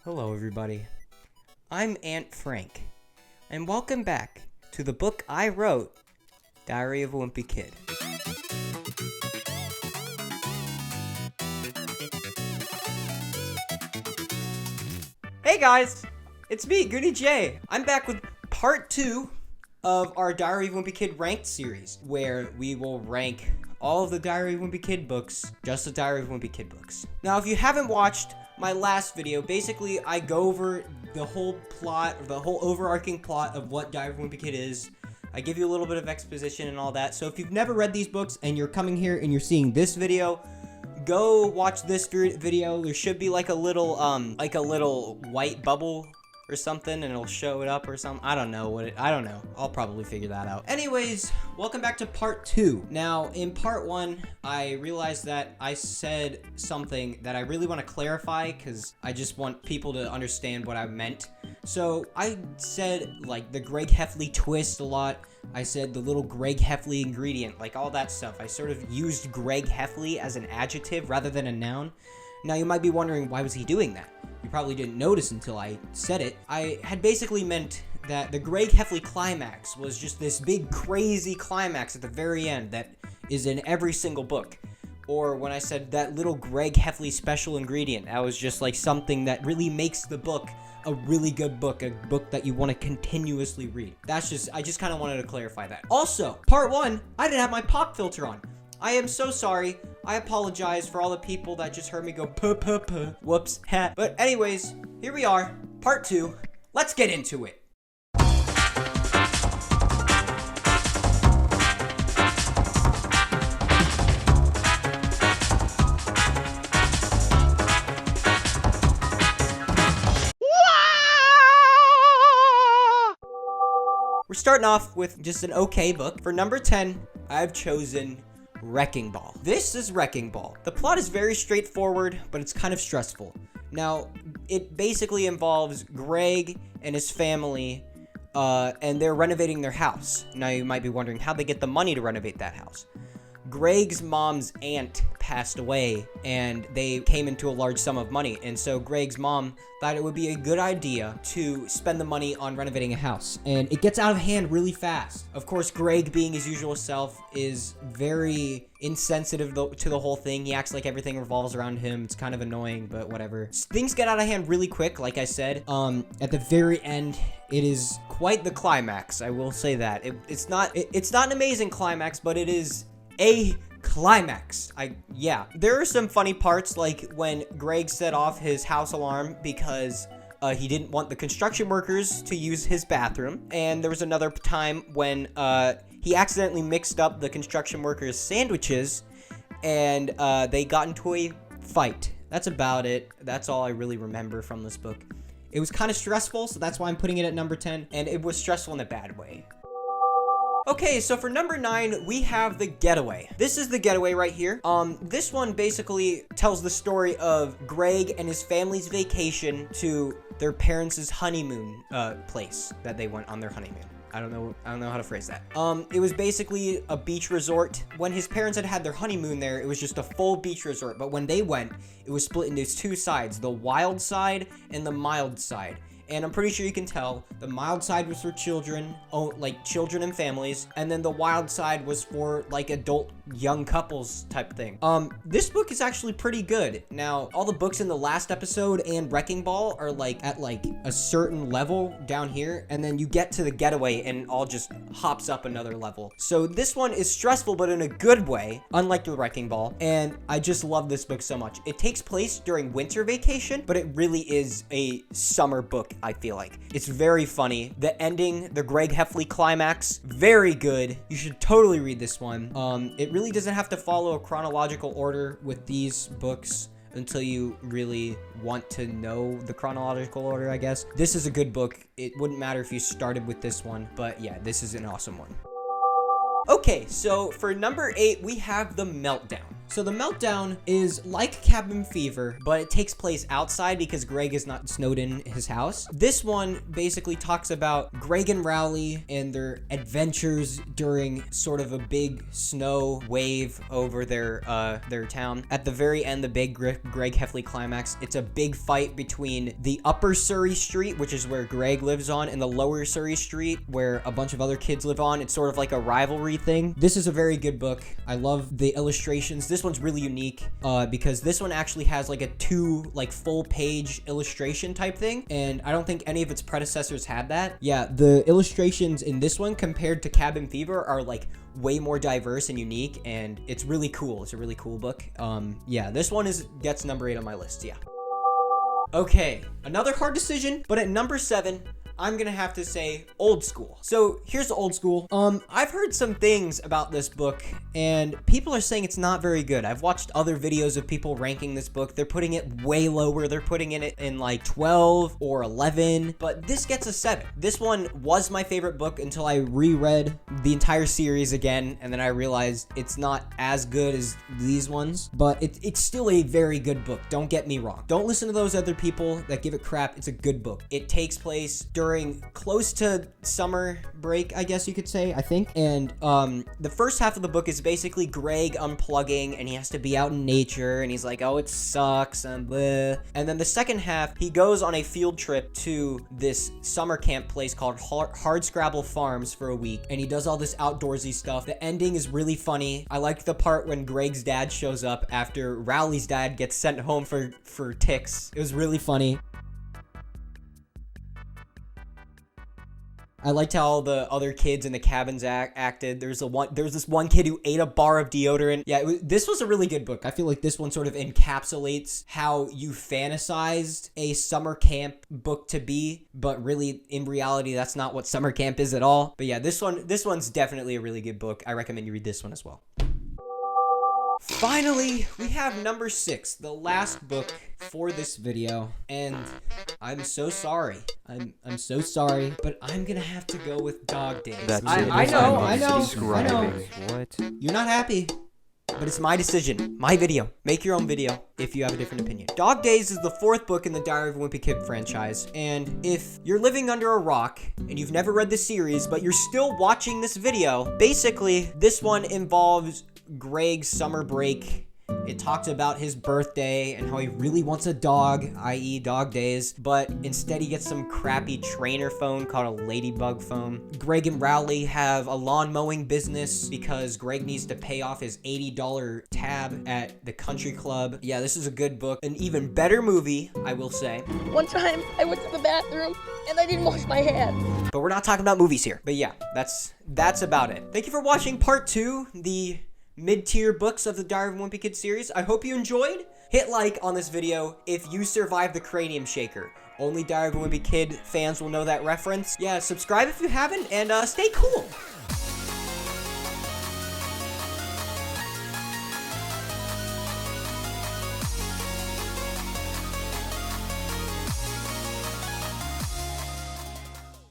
Hello everybody, I'm Aunt Frank, and welcome back to the book I wrote, Diary of a Wimpy Kid. Hey guys, it's me, Goody J. I'm back with part 2 of our Diary of a Wimpy Kid ranked series, where we will rank all of the Diary of a Wimpy Kid books, just the Diary of a Wimpy Kid books. Now, if you haven't watched my last video, basically I go over the whole plot, the whole overarching plot of what Diary of a Wimpy Kid is. I give you a little bit of exposition and all that. So if you've never read these books and you're coming here and you're seeing this video, go watch this video. There should be like a little white bubble or something, and it'll show it up or something. I don't know. I'll probably figure that out. Anyways, welcome back to part 2. Now, in part 1, I realized that I said something that I really want to clarify because I just want people to understand what I meant. So, I said, like, the Greg Heffley twist a lot. I said the little Greg Heffley ingredient, like all that stuff. I sort of used Greg Heffley as an adjective rather than a noun. Now, you might be wondering, why was he doing that? You probably didn't notice until I said it. I had basically meant that the Greg Heffley climax was just this big, crazy climax at the very end that is in every single book. Or when I said that little Greg Heffley special ingredient, that was just like something that really makes the book a really good book, a book that you want to continuously read. I just kind of wanted to clarify that. Also, part 1, I didn't have my pop filter on. I am so sorry. I apologize for all the people that just heard me go puh puh puh. Whoops, ha. But anyways, here we are, part 2. Let's get into it. We're starting off with just an okay book. For number 10, I've chosen Wrecking Ball. This is Wrecking Ball. The plot is very straightforward, but it's kind of stressful. Now, it basically involves Greg and his family, and they're renovating their house. Now, you might be wondering how they get the money to renovate that house. Greg's mom's aunt passed away, and they came into a large sum of money, and so Greg's mom thought it would be a good idea to spend the money on renovating a house, and it gets out of hand really fast. Of course, Greg, being his usual self, is very insensitive to the whole thing. He acts like everything revolves around him. It's kind of annoying, but whatever. Things get out of hand really quick, like I said. At the very end, it is quite the climax, I will say that. It's not an amazing climax, but it is a climax. There are some funny parts, like when Greg set off his house alarm because he didn't want the construction workers to use his bathroom. And there was another time when he accidentally mixed up the construction workers' sandwiches, and they got into a fight. That's about it. That's all I really remember from this book. It was kind of stressful, so that's why I'm putting it at number 10, and it was stressful in a bad way. Okay, so for number 9, we have The Getaway. This is The Getaway right here. This one basically tells the story of Greg and his family's vacation to their parents' honeymoon place that they went on their honeymoon. I don't know how to phrase that. It was basically a beach resort. When his parents had their honeymoon there, it was just a full beach resort. But when they went, it was split into 2 sides, the wild side and the mild side. And I'm pretty sure you can tell the mild side was for children, like children and families, and then the wild side was for like adult young couples type thing. This book is actually pretty good. Now, all the books in the last episode and Wrecking Ball are like at like a certain level down here, and then you get to The Getaway and it all just hops up another level. So this one is stressful, but in a good way, unlike the Wrecking Ball, and I just love this book so much. It takes place during winter vacation, but it really is a summer book, I feel like. It's very funny. The ending, the Greg Heffley climax, very good. You should totally read this one. It really doesn't have to follow a chronological order with these books until you really want to know the chronological order, I guess. This is a good book. It wouldn't matter if you started with this one, but yeah, this is an awesome one. Okay, so for number 8, we have The Meltdown. So the Meltdown is like Cabin Fever, but it takes place outside because Greg is not snowed in his house. This one basically talks about Greg and Rowley and their adventures during sort of a big snow wave over their town. At the very end, the big Greg Heffley climax, it's a big fight between the Upper Surrey Street, which is where Greg lives on, and the Lower Surrey Street, where a bunch of other kids live on. It's sort of like a rivalry thing. This is a very good book. I love the illustrations. This one's really unique because this one actually has like a full page illustration type thing, and I don't think any of its predecessors had that. Yeah, the illustrations in this one compared to Cabin Fever are like way more diverse and unique, and it's really cool. It's a really cool book. Yeah, this one gets number 8 on my list. Yeah. Okay, another hard decision, but at number 7, I'm gonna have to say Old School. So here's the Old School. I've heard some things about this book, and people are saying it's not very good. I've watched other videos of people ranking this book. They're putting it way lower. They're putting it in like 12 or 11, but this gets a 7. This one was my favorite book until I reread the entire series again, and then I realized it's not as good as these ones, but it's still a very good book. Don't get me wrong. Don't listen to those other people that give it crap. It's a good book. It takes place during close to summer break, I guess you could say, I think. And the first half of the book is basically Greg unplugging, and he has to be out in nature, and he's like, oh, it sucks, and bleh. And then the second half, he goes on a field trip to this summer camp place called Hardscrabble Farms for a week, and he does all this outdoorsy stuff. The ending is really funny. I like the part when Greg's dad shows up after Rowley's dad gets sent home for ticks. It was really funny. I liked how all the other kids in the cabins acted. There was this one kid who ate a bar of deodorant. Yeah, this was a really good book. I feel like this one sort of encapsulates how you fantasized a summer camp book to be, but really in reality that's not what summer camp is at all. But yeah, this one's definitely a really good book. I recommend you read this one as well. Finally, we have number 6, the last book for this video, and I'm so sorry. I'm so sorry, but I'm gonna have to go with Dog Days. I know. What? You're not happy, but it's my decision, my video. Make your own video if you have a different opinion. Dog Days is the 4th book in the Diary of a Wimpy Kid franchise, and if you're living under a rock and you've never read the series, but you're still watching this video, basically, this one involves Greg's summer break. It talks about his birthday and how he really wants a dog, i.e. Dog Days, but instead he gets some crappy trainer phone called a ladybug phone. Greg and Rowley have a lawn mowing business because Greg needs to pay off his $80 tab at the country club. Yeah, this is a good book. An even better movie, I will say. One time I went to the bathroom and I didn't wash my hands. But we're not talking about movies here. But yeah, that's about it. Thank you for watching part 2, the mid-tier books of the Diary of a Wimpy Kid series. I hope you enjoyed. Hit like on this video if you survived the cranium shaker. Only Diary of a Wimpy Kid fans will know that reference. Yeah, subscribe if you haven't, and stay cool.